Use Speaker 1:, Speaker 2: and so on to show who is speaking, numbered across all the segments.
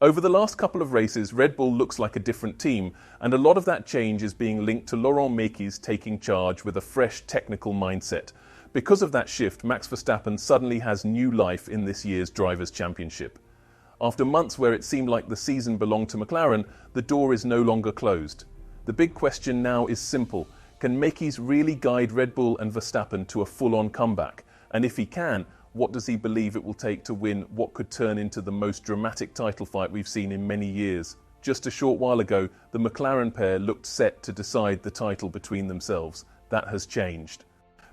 Speaker 1: Over the last couple of races, Red Bull looks like a different team, and a lot of that change is being linked to Laurent Mekies taking charge with a fresh technical mindset. Because of that shift, Max Verstappen suddenly has new life in this year's Drivers' Championship. After months where it seemed like the season belonged to McLaren, the door is no longer closed. The big question now is simple. Can Mekies really guide Red Bull and Verstappen to a full-on comeback? And if he can, what does he believe it will take to win what could turn into the most dramatic title fight we've seen in many years? Just a short while ago, the McLaren pair looked set to decide the title between themselves. That has changed.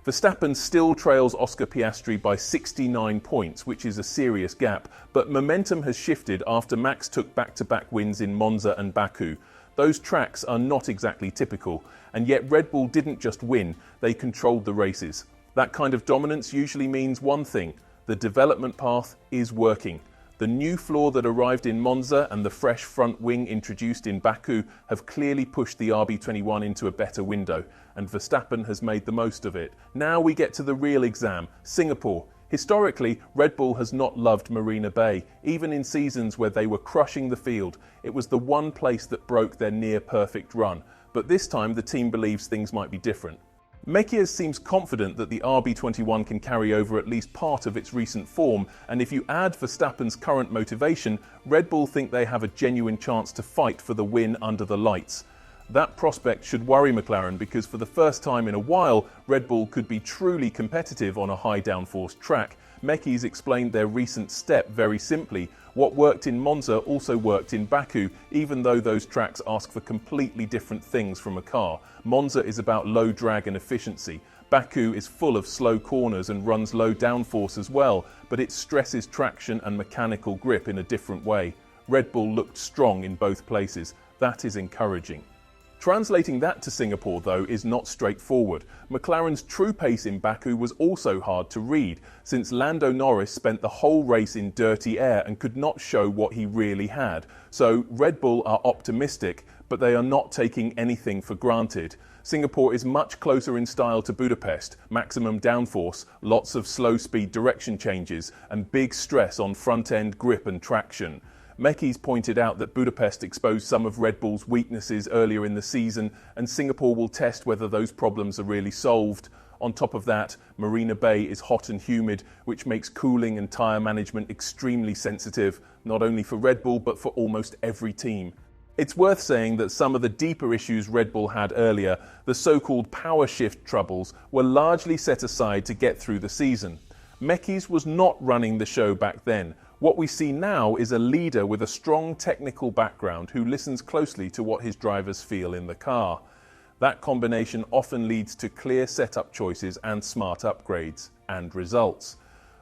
Speaker 1: Verstappen still trails Oscar Piastri by 69 points, which is a serious gap, but momentum has shifted after Max took back-to-back wins in Monza and Baku. Those tracks are not exactly typical, and yet Red Bull didn't just win, they controlled the races. That kind of dominance usually means one thing: the development path is working. The new floor that arrived in Monza and the fresh front wing introduced in Baku have clearly pushed the RB21 into a better window, and Verstappen has made the most of it. Now we get to the real exam, Singapore. Historically, Red Bull has not loved Marina Bay, even in seasons where they were crushing the field. It was the one place that broke their near-perfect run. But this time the team believes things might be different. Mekies seems confident that the RB21 can carry over at least part of its recent form, and if you add Verstappen's current motivation, Red Bull think they have a genuine chance to fight for the win under the lights. That prospect should worry McLaren because for the first time in a while, Red Bull could be truly competitive on a high downforce track. Mekies explained their recent step very simply. What worked in Monza also worked in Baku, even though those tracks ask for completely different things from a car. Monza is about low drag and efficiency. Baku is full of slow corners and runs low downforce as well, but it stresses traction and mechanical grip in a different way. Red Bull looked strong in both places. That is encouraging. Translating that to Singapore, though, is not straightforward. McLaren's true pace in Baku was also hard to read, since Lando Norris spent the whole race in dirty air and could not show what he really had. So Red Bull are optimistic, but they are not taking anything for granted. Singapore is much closer in style to Budapest, maximum downforce, lots of slow-speed direction changes, and big stress on front-end grip and traction. Mekies pointed out that Budapest exposed some of Red Bull's weaknesses earlier in the season, and Singapore will test whether those problems are really solved. On top of that, Marina Bay is hot and humid, which makes cooling and tyre management extremely sensitive, not only for Red Bull but for almost every team. It's worth saying that some of the deeper issues Red Bull had earlier, the so-called power shift troubles, were largely set aside to get through the season. Mekies was not running the show back then. What we see now is a leader with a strong technical background who listens closely to what his drivers feel in the car. That combination often leads to clear setup choices and smart upgrades and results.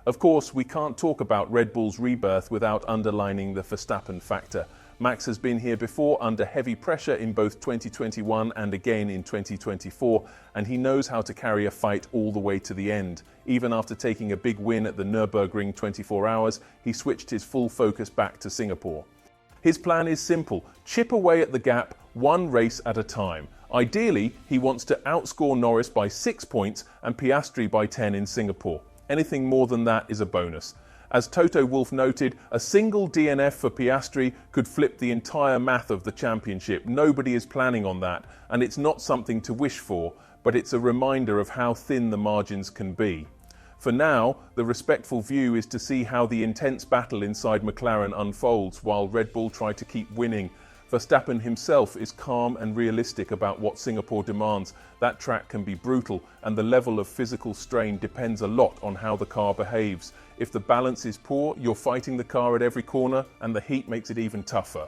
Speaker 1: Of course, we can't talk about Red Bull's rebirth without underlining the Verstappen factor. Max has been here before under heavy pressure in both 2021 and again in 2024, and he knows how to carry a fight all the way to the end. Even after taking a big win at the Nürburgring 24 Hours, he switched his full focus back to Singapore. His plan is simple: chip away at the gap, one race at a time. Ideally, he wants to outscore Norris by 6 points and Piastri by 10 in Singapore. Anything more than that is a bonus. As Toto Wolff noted, a single DNF for Piastri could flip the entire math of the championship. Nobody is planning on that, and it's not something to wish for, but it's a reminder of how thin the margins can be. For now, the respectful view is to see how the intense battle inside McLaren unfolds while Red Bull try to keep winning. Verstappen himself is calm and realistic about what Singapore demands. That track can be brutal, and the level of physical strain depends a lot on how the car behaves. If the balance is poor, you're fighting the car at every corner, and the heat makes it even tougher.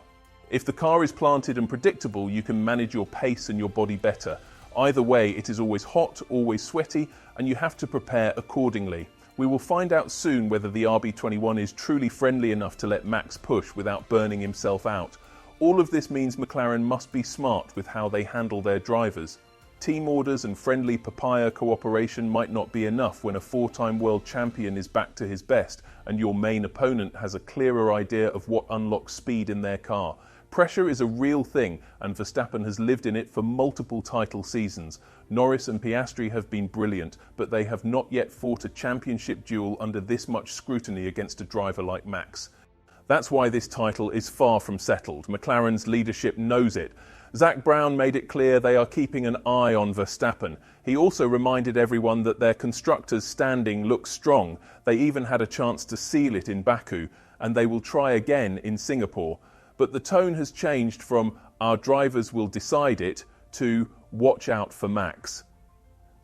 Speaker 1: If the car is planted and predictable, you can manage your pace and your body better. Either way, it is always hot, always sweaty, and you have to prepare accordingly. We will find out soon whether the RB21 is truly friendly enough to let Max push without burning himself out. All of this means McLaren must be smart with how they handle their drivers. Team orders and friendly papaya cooperation might not be enough when a four-time world champion is back to his best and your main opponent has a clearer idea of what unlocks speed in their car. Pressure is a real thing, and Verstappen has lived in it for multiple title seasons. Norris and Piastri have been brilliant, but they have not yet fought a championship duel under this much scrutiny against a driver like Max. That's why this title is far from settled. McLaren's leadership knows it. Zak Brown made it clear they are keeping an eye on Verstappen. He also reminded everyone that their constructors' standing looks strong. They even had a chance to seal it in Baku, and they will try again in Singapore. But the tone has changed from "our drivers will decide it" to "watch out for Max."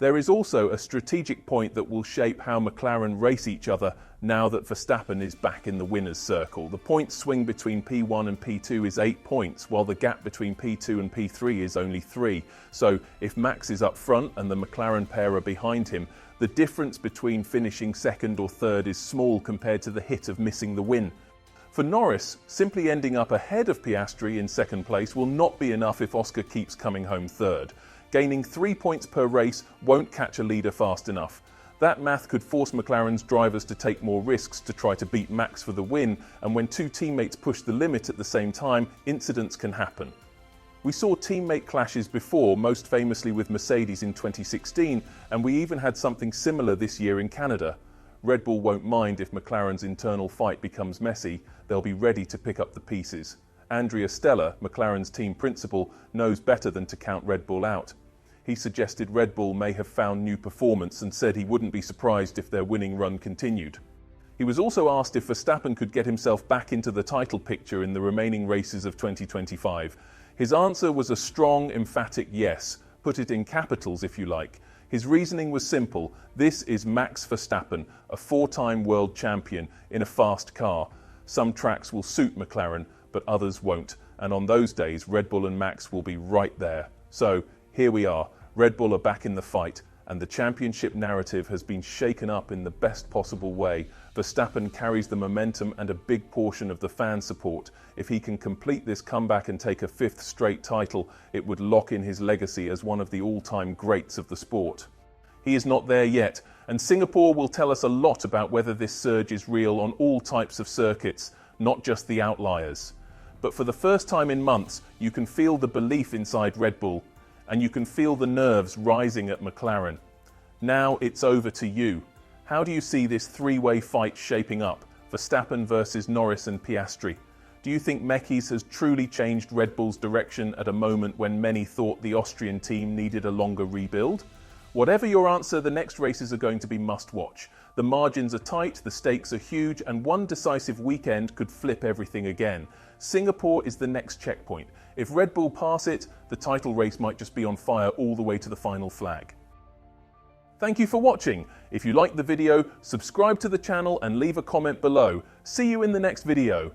Speaker 1: There is also a strategic point that will shape how McLaren race each other now that Verstappen is back in the winner's circle. The point swing between P1 and P2 is 8 points, while the gap between P2 and P3 is only 3. So if Max is up front and the McLaren pair are behind him, the difference between finishing second or third is small compared to the hit of missing the win. For Norris, simply ending up ahead of Piastri in second place will not be enough if Oscar keeps coming home third. Gaining 3 points per race won't catch a leader fast enough. That math could force McLaren's drivers to take more risks to try to beat Max for the win, and when two teammates push the limit at the same time, incidents can happen. We saw teammate clashes before, most famously with Mercedes in 2016, and we even had something similar this year in Canada. Red Bull won't mind if McLaren's internal fight becomes messy. They'll be ready to pick up the pieces. Andrea Stella, McLaren's team principal, knows better than to count Red Bull out. He suggested Red Bull may have found new performance and said he wouldn't be surprised if their winning run continued. He was also asked if Verstappen could get himself back into the title picture in the remaining races of 2025. His answer was a strong, emphatic yes. Put it in capitals if you like. His reasoning was simple. This is Max Verstappen, a 4-time world champion in a fast car. Some tracks will suit McLaren, but others won't. And on those days, Red Bull and Max will be right there. So, here we are. Red Bull are back in the fight, and the championship narrative has been shaken up in the best possible way. Verstappen carries the momentum and a big portion of the fan support. If he can complete this comeback and take a 5th straight title, it would lock in his legacy as one of the all-time greats of the sport. He is not there yet, and Singapore will tell us a lot about whether this surge is real on all types of circuits, not just the outliers. But for the first time in months, you can feel the belief inside Red Bull, and you can feel the nerves rising at McLaren. Now it's over to you. How do you see this three-way fight shaping up? Verstappen versus Norris and Piastri. Do you think Mekies has truly changed Red Bull's direction at a moment when many thought the Austrian team needed a longer rebuild? Whatever your answer, the next races are going to be must-watch. The margins are tight, the stakes are huge, and one decisive weekend could flip everything again. Singapore is the next checkpoint. If Red Bull pass it, the title race might just be on fire all the way to the final flag. Thank you for watching. If you liked the video, subscribe to the channel and leave a comment below. See you in the next video.